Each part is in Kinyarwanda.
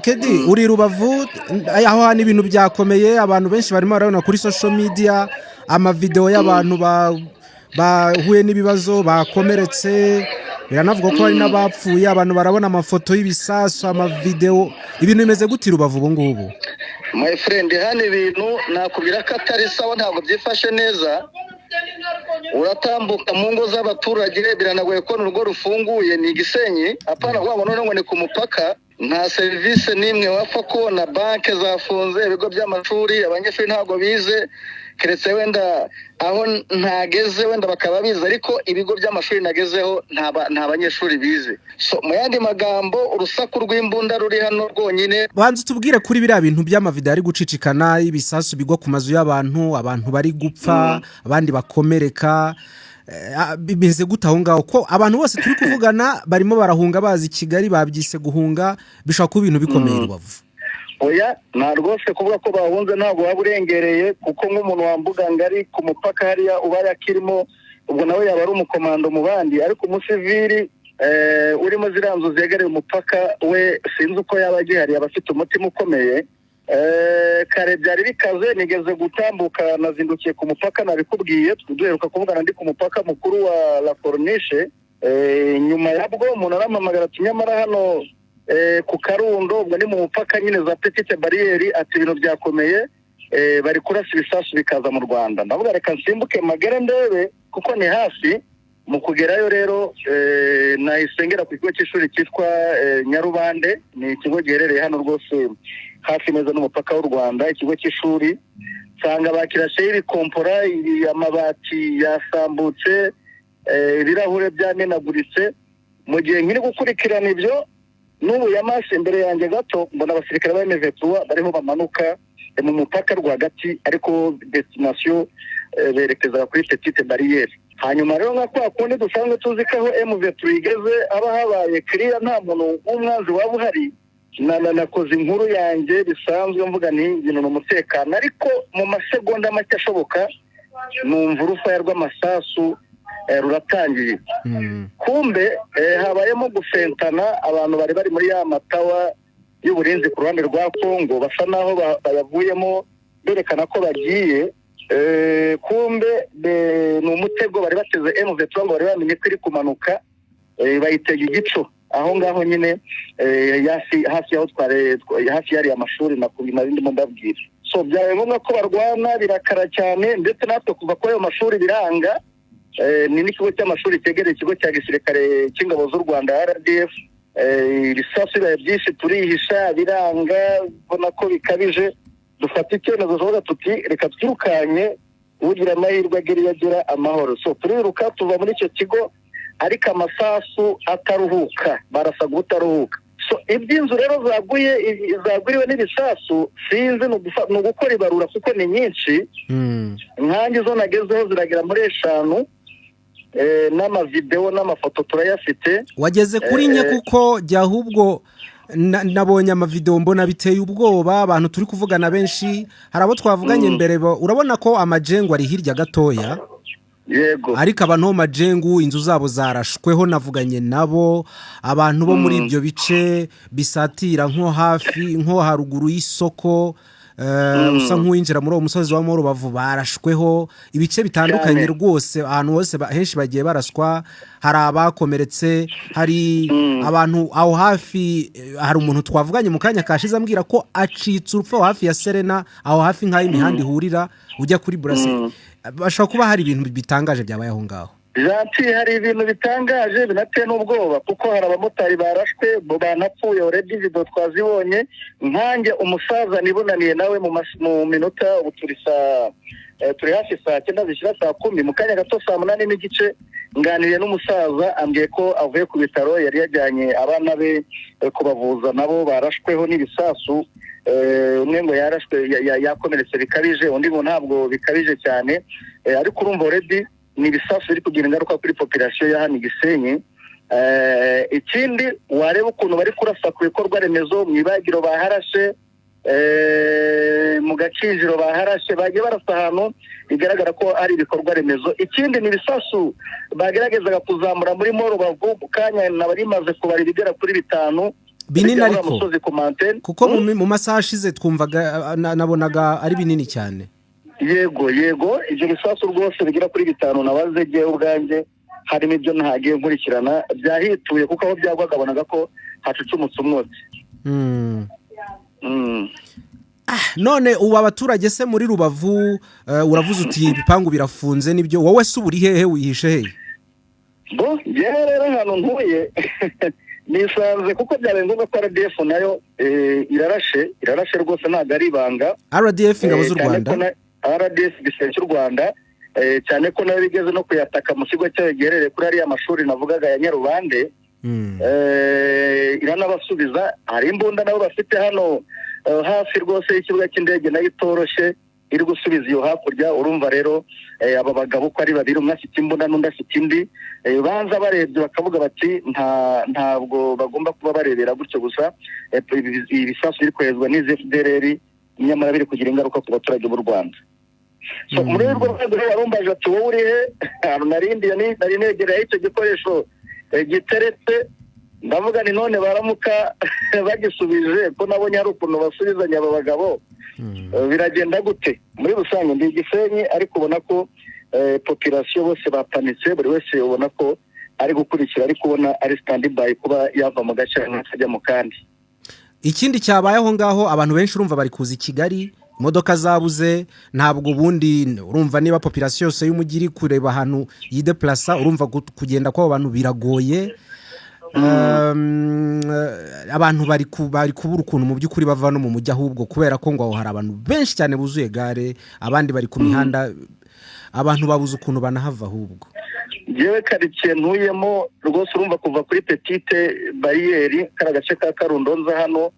Kedi uri Rubavu aho hani ibintu byakomeye abantu benshi barimo barabona kuri social media amavideo y'abantu bahuye n'ibibazo bakomeretse biranavuga ko hari n'abapfuye abantu barabona amafoto y'ibisasu amavideo ibintu bimeze gute Rubavu ubu ngubu my friend hano ibintu nakubwira ko atari sawa ntabwo byifashe neza uratambuka mu ngo z'abaturage biranagoye ko n'urugo rufunguye ni Gisenyi apana kwabo none ngo ni ku mupaka nta service nimwe wapfa ko na banke zafunze ibigo by'amashuri abanyeshuri ntago bize keretse wenda aho ntageze wenda bakaba bize ariko ibigo by'amashuri nagezeho nta banyeshuri bize so mu yandi magambo urusaku rw'imbunda ruri hano rwonyine banze tubwire kuri biriya bintu by'amavideo ari gucicikana ibisasu bigwa ku mazu y'abantu bari gupfa abandi bakomereka bimeze gute aho ngaho ko abantu bose turi kuvugana barimo barahunga bazi Kigali babyise guhunga bishaka ku bintu bikomeye Rubavu oya nta rwose kuvuga ko bahunze ntabwo waburengereye kuko nk'umuntu wambuga ngari ku mupaka hariya uba yakirimo ubwo nawe yaba ari umukomando mu bandi ariko umusivili urimo ziranzo zegereye umupaka we sinzi uko yaba agihari yaba afite umutima ukomeye kare byari bikaze nigeze gutambuka nazindukiye ku mupaka nabikubwiye duheruka kuvugana ndi ku mupaka mukuru wa La Corniche nyuma yabwo umuntu aramamagara tunyamara hano ku Karundo ubwo ni mu mupaka nyine za Petite Barriere ati ibintu byakomeye bari kurasa ibisasu bikaza mu Rwanda ndavuga reka nsimbuke magere ndebe kuko ni hafi mu kugerayo rero nahisengera ku kigo cy'ishuri cyitwa Nyarubande ni ikigo giherereye hano rwose hafi neza n'umupaka w'u Rwanda ikigo cy'ishuri nsanga bakirashe ibikompora amabati yasambutse ibirahure byamenaguritse mu gihe nkiri gukurikirana ibyo n'ubu yamase imbere yanjye gato mbona abasirikare ba M23 bariho bamanuka mu mupaka rwagati ariko destination berekeza kuri Petite Barriere hanyuma rero nka kwa kundi dusanzwe tuzi ko aho M23 igeze aba habaye clear nta muntu w'umwanzi waba uhari nakoze inkuru yanjye bisanzwe mvuga ni ibintu n'umutekano ariko mu masegonda make ashoboka numva urufaya rw'amasasu ruratangiye kumbe habayemo gufentana abantu bari muri ya matawa y'uburinzi ku ruhande rwa Kongo basa naho bayavuyemo berekana ko bagiye kumbe ni umutego bari bateze M23 ngo bari bamenye ko iri kumanuka bayitega igico aho ngaho nyine hafi yaho hafi yari amashuri nabindi mu ndabwira so byabaye ngombwa ko barwana birakara cyane ndetse natwe kuva ko ayo mashuri biranga ni n'ikigo cy'amashuri cyegereye ikigo cya gisirikare cy'ingabo z'u Rwanda RDF ibisasu byinshi turihisha biranga ubona ko bikabije dufata icyemezo tuvuga tuti reka twirukanye ugira amahirwe agira amahoro so turiruka tuva muri icyo kigo ariko amasasu ataruhuka barasa gutaruhuka so iby'inzu rero zaguriwe n'ibisasu sinzi no gukora ibarura kuko ni nyinshi nkanjye zo nagezeho ziragira muri 5 n'amavideo n'amafoto turayafite wageze kuri nye kuko jya ahubwo nabonye amavideo mbona biteye ubwoba abantu turi kuvugana benshi hari abo twavuganye mbere urabona ko amajengo ari hirya gatoya yego ariko abantu bo majengu inzu zabo zarashweho navuganye nabo abantu bo muri ibyo bice bisatira nko haruguru y'isoko usa nk'uwinjira muri uwo musozi wa Rubavu barashweho ibice bitandukanye rwose ahantu hose henshi bagiye baraswa hari abakomeretse hari abantu aho hafi hari umuntu twavuganye mu kanya kashize ambwira ko acitse urupfu hafi ya Serena aho hafi nk'aho imihanda ihurira ujya kuri Burase bashobora kuba hari ibintu bitangaje byabaye aho ngaho hari ibintu bitangaje binateye n'ubwoba kuko hari abamotari barashwe banapfuye already video twazibonye nkanjye umusaza nibonaniye nawe mu minota ubu turi hafi saa 9 zishira saa 10 mu kanya gato saa 8 n'igice nganiriye n'umusaza ambwiye ko avuye ku bitaro yari yajyanye abana be kubavuza nabo barashweho n'ibisasu umwe ngo yarashwe yakomeretse bikabije undi ngo ntabwo bikabije cyane ariko urumva already ni ibisasu biri kugira ingaruka kuri population ya hano Gisenyi ikindi wareba ukuntu bari kurasa ku bikorwa remezo mu ibagiro baharashe mu gakinjiro baharashe bagiye barasa ahantu bigaragara ko ari ibikorwa remezo ikindi ni ibisasu bageragezaga kuzamura muri Rubavu kanya nabari maze kubara ibigera kuri 5 binini ariko musozi ku mantene kuko mu masaha ashize twumvaga nabonaga ari binini cyane. Yego ibyo bisasu rwose bigera kuri 5 nabaze giye ubwanjye harimo ibyo ntagiye nkurikirana byahituye kuko aho byagwaga abonaga ko hacucumutse umwotsi. None ubu abaturage se muri Rubavu uravuze uti ibipangu birafunze nibyo, wowe se uburi hehe wihishe hehe? Rero hano ntuye nisanze kuko byabaye ngombwa ko RDF nayo irarashe rwose ntabwo ari ibanga. RDF ingabo z'u Rwanda, RDF igisirikare cy'u Rwanda, cyane ko nayo bigeze no kuyataka mu kigo cyayo giherereye kuri ariya mashuri navugaga ya Nyarubande. Iranabasubiza hari imbunda nabo bafite hano hafi rwose y'ikibuga cy'indege nayo itoroshye iri gusubiza iyo hakurya. Urumva rero aba bagabo ko ari babiri, umwe afite imbunda n'undi afite indi, banza barebye bakavuga bati ntabwo bagomba kuba barebera gutyo gusa ibisasu biri koherezwa n'izi FDLR nyamara biri kugira ingaruka ku baturage b'u Rwanda. So muri urwo rwego warumbaje ati wowe uri he? Nari negereye icyo gikoresho giteretse, ndavuga ni none baramuka bagisubije ko nabonye hari ukuntu basubizanya aba bagabo biragenda gute? Muri rusange ndi Gisenyi ariko ubona ko population bose bapanitse, buri wese ubona ko ari gukurikira ariko ubona ari standby kuba yava mu gace akajya mu kandi. Ikindi cyabayeho ngaho abantu benshi urumva bari kuza i Kigali, imodoka zabuze, ntabwo ubundi urumva niba population yose y'umujyi iri kureba ahantu yideplaça, urumva kugenda kw'abo bantu biragoye. Abantu bari kubura ukuntu mu by'ukuri bava no mu mujyi ahubwo kubera ko ngo aho hari abantu benshi cyane buzuye gare, abandi bari ku mihanda, abantu babuze ukuntu banahava ahubwo. Yewe karitsiye ntuyemo rwose urumva kuva kuri Petite Bariyeri kari agace ka Karundo nza hano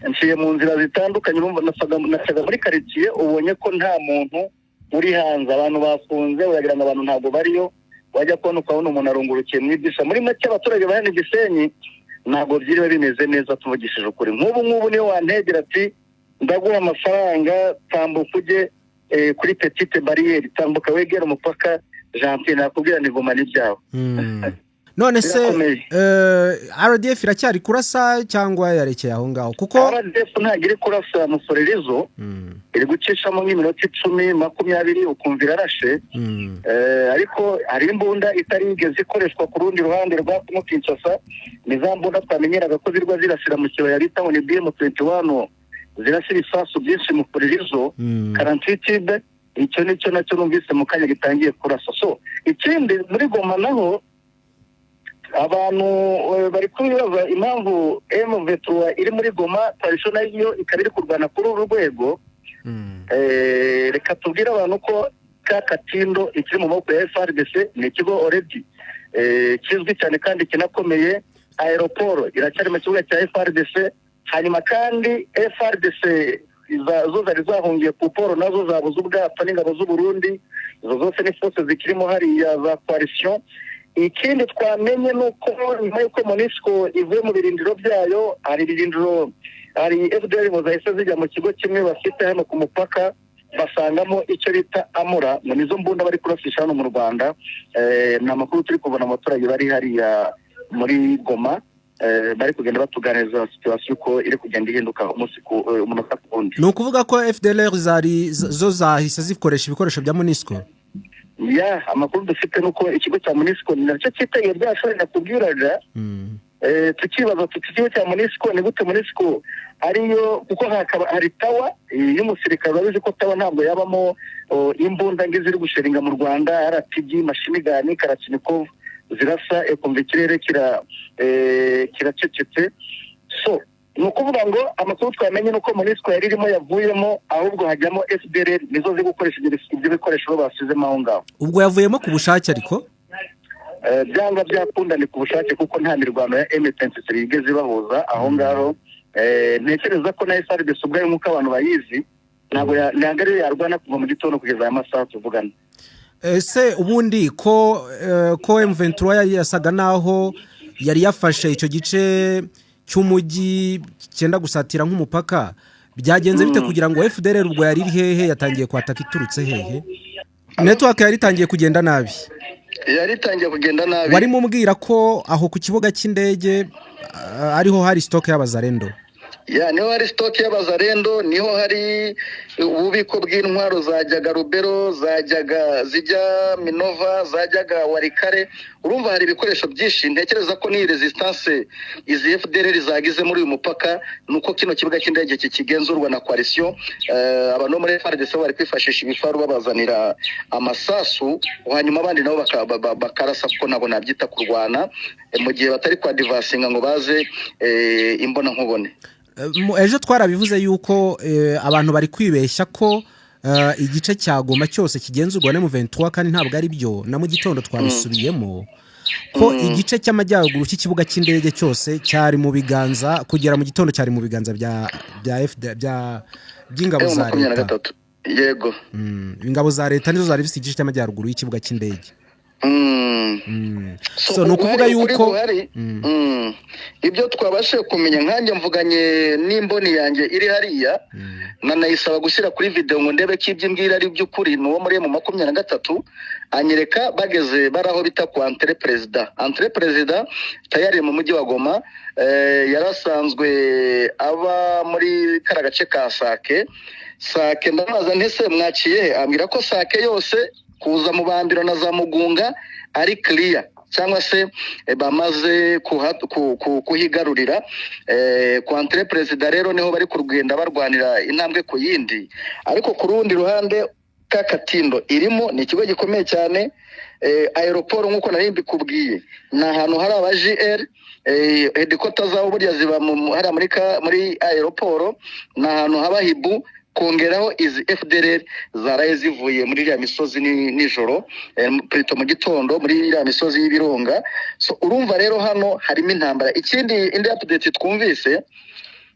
nciye mu nzira zitandukanye, urumva nasaga muri karitsiye ubonye ko nta muntu uri hanze, abantu bafunze uragira ngo abantu ntabwo bariyo, wajya kubona ukabona umuntu arungurukiye mu idisha. Muri make abaturage bahana Gisenyi ntabwo byiriwe bimeze neza tuvugishije ukuri. Nk'ubu niyo wantegera ati ndaguha amafaranga tambuka ujye kuri Petite Bariyeri, tambuka wegera umupaka Jean-Pierre nakubwira ni goma n'ibyawe. None se RDF iracyari kurasa cyangwa yarekeye aho ngaho? Kuko RDF ntabwo iri kurasa musorerizo, iri gucishamo nk'iminota 10-20 ukumva irarashe, ariko hari imbunda itari igeze ikoreshwa ku rundi ruhande rwa Kinshasa. Ni za mbunda twamenyeraga ko zirwa zirasira mu kibaya bita ngo ni BM21 zirasira isasu byinshi mu sorerizo 48. Icyo nicyo nacyo numvise mu kanya gitangiye kurasa. So ikindi muri Goma naho abantu bari kwibaza impamvu M23 iri muri Goma, traditional yo ikaba iri kurwana kuri uru rwego. Reka tubwire abantu ko ka Katindo ikiri mu maboko ya FARDC, ni ikigo already kizwi cyane kandi kinakomeye. Aeroport iracyari mu kibuga cya FARDC, hanyuma kandi FARDC zo zari zahungiye ku poro nazo zabuze ubwapfa n'ingabo z'u Burundi, izo zose ni force zikirimo hariya za coalition. Ikindi twamenye nuko nyuma y'uko MONUSCO ivuye mu birindiro byayo, hari FDL mu zahise zijya mu kigo kimwe bafite hano ku mupaka, basangamo icyo bita amura, mu nizo mbunda bari kurasisha hano mu Rwanda. Ni amakuru turi kubona abaturage bari hariya muri Goma, bari kugenda batuganiriza situation ko iri kugenda ihinduka umunota ku wundi. Ni ukuvuga ko FDLR zo zahise zikoresha ibikoresho bya MONUSCO? Amakuru dufite nuko ikigo cya MONUSCO nacyo cyiteye byashore nakubwiraga. Tukibaza tuti ikigo cya MONUSCO ni gute MONUSCO ariyo, kuko hari tawa y'umusirikare, babizi ko tawa ntabwo yabamo imbunda ngiziri gusheringa mu Rwanda, RPG, machine gun, Kalashnikov zirasa ekumva ikirere kiracecetse. So ni ukuvuga ngo amakuru twamenye nuko MONUSCO yari irimo yavuyemo, ahubwo hajyamo FDLR nizo ziri gukoresha ibyo bikoresho basizemo aho ngaho. Ubwo yavuyemo ku bushake ariko byanga byakunda ni ku bushake kuko nta mirwano ya M23 igeze bahuza aho ngaho. Ntekereza ko na FARDC ubwayo nk'uko abantu bayizi ntabwo yarwana kuva mu gitondo kugeza aya masaha tuvugana. Ese ubundi ko M23 yari yasaga naho yari yafashe icyo gice cy'umujyi cyenda gusatira nk'umupaka, byagenze bite kugira ngo FDLR ubwo yari iri hehe yatangiye kwataka iturutse hehe? Network yari itangiye kugenda nabi. yari itangiye kugenda nabi. wari mumbwira ko aho ku kibuga cy'indege ariho hari stock y'abazarendo. Niho hari stock y'abazarendo, niho hari ububiko bw'intwaro zajyaga Rubero, zijya Minova, zajyaga Warikare. Urumva hari ibikoresho byinshi. Ntekereza ko ni resistance izi FDLR zagize muri uyu mupaka, nuko kino kibuga cy'indege kikigenzurwa na coalition. Abantu muri FARDC bari kwifashisha ibifaru babazanira amasasu, hanyuma abandi nabo bakarasa ko nabo nabyita kurwana mu gihe batari kwa divasinga ngo baze imbona nkubone. Ejo twarabivuze yuko abantu bari kwibeshya ko igice cya Goma cyose kigenzurwa na M23 kandi ntabwo ari byo. Na mu gitondo twabisubiyemo ko igice cy'amajyaruguru cy'ikibuga cy'indege cyose cyari mu biganza, kugera mu gitondo cyari mu biganza by'ingabo za leta. Yego, ingabo za leta nizo zari zifite igice cy'amajyaruguru y'ikibuga cy'indege. So nukuvuga yuko ibyo twabashe kumenya, nkanjye mvuganye n'imboni yanjye iri hariya, nanayisaba gushyira kuri video ngo ndebe ko ibyo mbwira ari by'ukuri. Nuwo muri mu 23 anyereka bageze baraho bita ku Entre President tayari mu mujyi wa Goma. Yarasanzwe aba muri karagace ka Sake ndamaza ntese mwaciye, ambwira ko Sake yose kuza mu Bambiro na za Mugunga ari clear, cyangwa se bamaze kuhigarurira. Ku Entre President rero niho bari kurugenda barwanira intambwe ku yindi. Ariko ku rundi ruhande Katindo irimo ni ikigo gikomeye cyane. Aeroport nk'uko nari mbikubwiye, na ahantu hari aba JR headquarters zabo burya ziba hari muri aeroport, na ahantu haba Hibu. Kongeraho izi FDLR zaraye zivuye muri iriya misozi nijoro, mu gitondo muri iriya misozi y'Ibirunga. So urumva rero hano harimo intambara. Ikindi indi update twumvise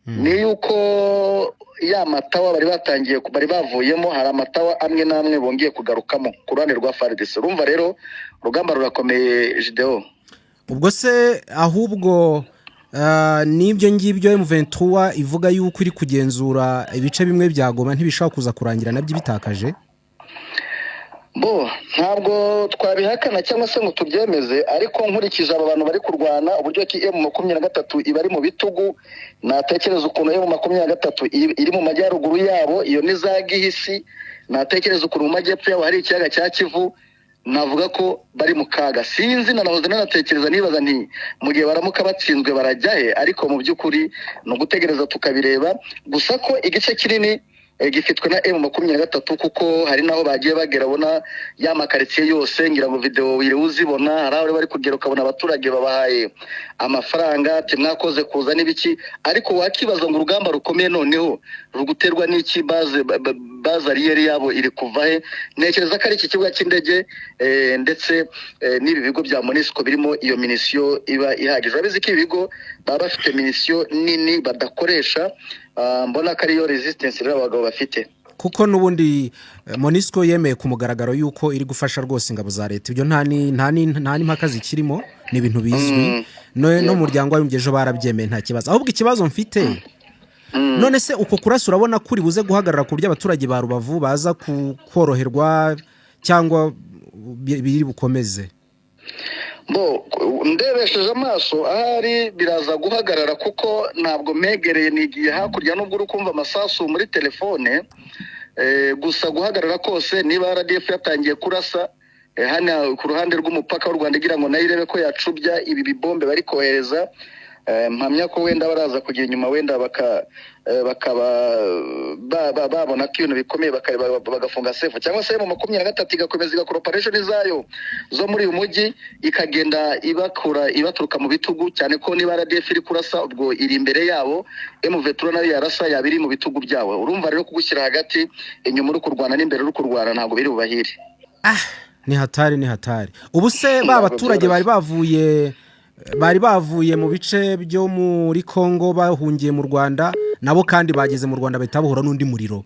ni yuko ya matawa bari bavuyemo, hari amatawa amwe namwe bongeye kugarukamo ku ruhande rwa FARDC. Urumva rero urugamba rurakomeye Jideo. Ubwo se ahubwo nibyo ngibyo M23 ivuga yuko iri kugenzura ibice bimwe bya Goma ntibishaka kuza kurangira nabyo bitakaje? Ntabwo twabihakana cyangwa se ngo tubyemeze, ariko nkurikije aba bantu bari kurwana uburyo ki M23 ibari mu bitugu, natekereza ukuntu M23 iri mu majyaruguru yabo, iyo ni za Gihisi, natekereza ukuntu mu majyepfo yabo hari ikiyaga cya Kivu. Navuga ko bari mu kaga. Sinzi nahoze nanatekereza nibaza nti mu gihe baramuka batsinzwe barajyahe, ariko mu by'ukuri no gutegereza tukabireba. Gusa ko igice kinini gifitwe na M23 kuko hari naho bagiye bagera bona ya makaritsiye yose, ngira ngo video wire uzibona, hari aho bari kugera ukabona abaturage babahaye amafaranga ati mwakoze kuza n'ibiki. Ariko wakibaza ngo urugamba rukomeye noneho ruguterwa n'iki? Baza riyeri yabo iri kuva he? Nekereza ko ari iki kibuga cy'indege ndetse n'ibi bigo bya MONUSCO birimo iyo minisio iba ihagije. Abizi ko ibigo baba bafite minisio nini badakoresha, mbona ko ariyo resistance rero abagabo bafite. Kuko nubundi MONUSCO yemeye ku mugaragaro yuko iri gufasha rwose ingabo za leta. Ibyo nta ni mpaka zikirimo, ni ibintu bizwi. No muryango w'umgejo barabyemeye nta kibazo. Ahubwo ikibazo mfite, none se uko kurasa urabona kuri buze guhagarara ku buryo abaturage ba Rubavu baza koroherwa cyangwa biri bukomeze? Ndebesheje amaso ahari biraza guhagarara, kuko ntabwo megereye nigiye hakurya nubwo uri kumva amasasu muri telefone. Gusa guhagarara kose niba RDF yatangiye kurasa hano ku ruhande rw'umupaka w'u Rwanda igira ngo nayirebe ko yacubya ibi bibombe bari kohereza, mpamya ko wenda baraza kugira inyuma, wenda bakaba babona ko ibintu bikomeye bagafunga sefu, cyangwa se mu 23 igakomeza igakora operation zayo zo muri uyu mujyi ikagenda ibaturuka mu bitugu, cyane ko niba RDF iri kurasa ubwo iri imbere yabo, M23 nayo yarasa yabiri mu bitugu byawe. Urumva rero kugushyira hagati inyuma uri kurwana n'imbere uri kurwana ntabwo biri bubahire. Ni hatari. Ubu se ba baturage bari bavuye mu bice byo muri Kongo bahungiye mu Rwanda, nabo kandi bageze mu Rwanda bahita bahura n'undi muriro.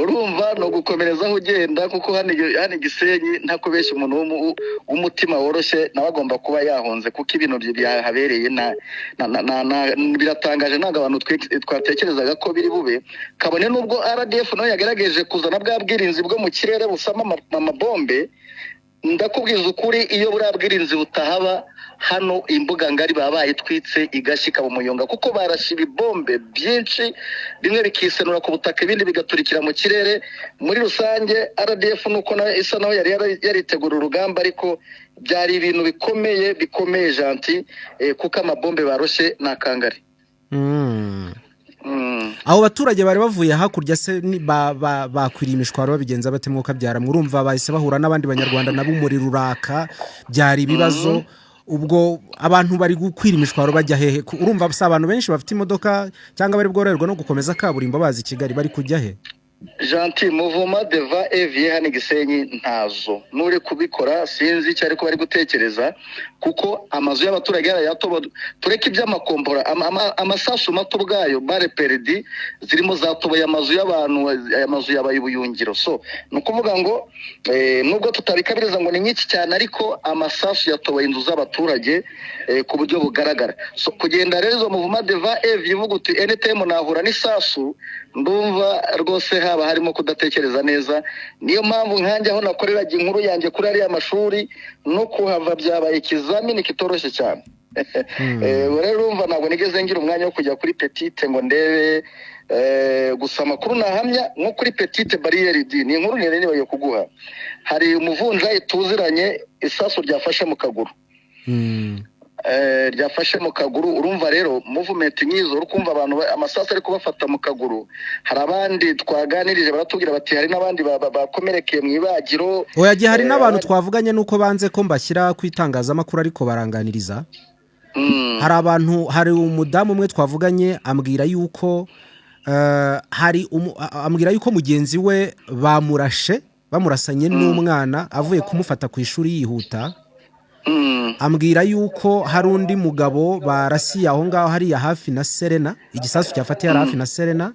Urumva no gukomerezaho ugenda, kuko hano Gisenyi ntakubeshya umuntu w'umutima woroshye nawe agomba kuba yahonze, kuko ibintu byahabereye biratangaje. Ntabwo abantu twatekerezaga ko biri bube, kabone nubwo RDF nayo yagerageje kuzana bwa bwirinzi bwo mu kirere busama amabombe, ndakubwiza ukuri iyo buriya bwirinzi butahaba hano imbuga ngari baba bayitwitse igashyika mu muyonga kuko barashe ibibombe byinshi bimwe bikisenura ku butaka ibindi bigaturikira mu kirere. Muri rusange RDF nuko isa naho yari yaritegura urugamba ariko byari ibintu bikomeye janti kuko amabombe baroshe nakangare. Abo baturage bari bavuye hakurya se bakwiriye imishwaro babigenza bate mwuka byara murumva bahise bahura n'abandi banyarwanda nabo muri ruraka byari ibibazo ubwo abantu bari gukwira imishwaro bajya hehe urumva basa abantu benshi bafite imodoka cyangwa bari bworerwa no gukomeza kaburimbo bazi Kigali bari kujya he Gentil mouvement de va et vient hano Gisenyi ntazo nuri kubikora sinzi icyo ariko bari gutekereza kuko amazu y'abaturage yarayatoba tureke iby'amakombora amasasu mato bwayo bare perdi zirimo zatoboye amazu y'abantu amazu y'abayubuyungiro so nukuvuga ngo nubwo tutabikabiriza ngo ni nyinshi cyane ariko amasasu yatoboye inzu z'abaturage ku buryo bugaragara so kugenda rero mouvement de va et vient ivuga uti NTM nahura n'isasu ndumva rwose haba harimo kudatekereza neza niyo mpamvu nkanjye aho nakoreraga inkuru yanjye kuri ariya mashuri no kuhava byabaye ikizamini kitoroshye cyane rero urumva ntabwo nigeze ngira umwanya wo kujya kuri petite ngo ndebe gusa amakuru nahamya nko kuri petite barriere di ni inkuru nene nibaye kuguha hari umuvunjayi tuziranye isasu ryafashe mu kaguru ryafashe mu kaguru urumva rero movement nyizo urukumva abantu amasasu ari kubafata mu kaguru hari abandi twaganirije baratubwira bati hari n'abandi bakomerekeye mu ibagiro oyagiye hari n'abantu twavuganye nuko banze ko mbashyira kwitangazamakuru ariko baranganiriza hari umudamu umwe twavuganye ambwira yuko ambwira yuko mugenzi we bamurasanye n'umwana avuye kumufata ku ishuri yihuta ambwira yuko hari undi mugabo barasiye aho ngaho hariya hafi na Serena igisasu cyafatiye hafi na Serena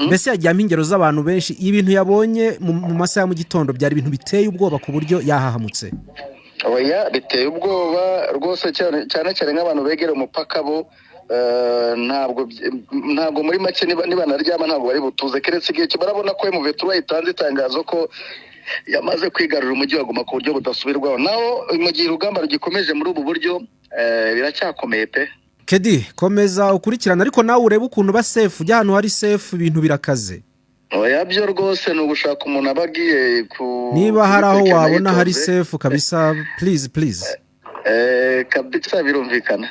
mbese yajyamo ingero z'abantu benshi ibintu yabonye mu masaha mu gitondo byari ibintu biteye ubwoba ku buryo yahahamutse oya biteye ubwoba rwose cyane nk'abantu begera umupaka bo ntabwo muri make niba naryama ntabwo bari butuze keretse igihe barabona ko M23 itanze itangazo ko yamaze kwigarurira umujyi wa Goma ku buryo budasubirwaho naho mu gihe urugamba rugikomeje muri ubu buryo biracyakomeye pe Kedi komeza ukurikirana ariko nawe urebe ukuntu ba safe ujya ahantu hari safe ibintu birakaze oya byo rwose no gushaka umuntu abagiye ku niba hari aho wabona hari safe kabisa please kabisa birumvikana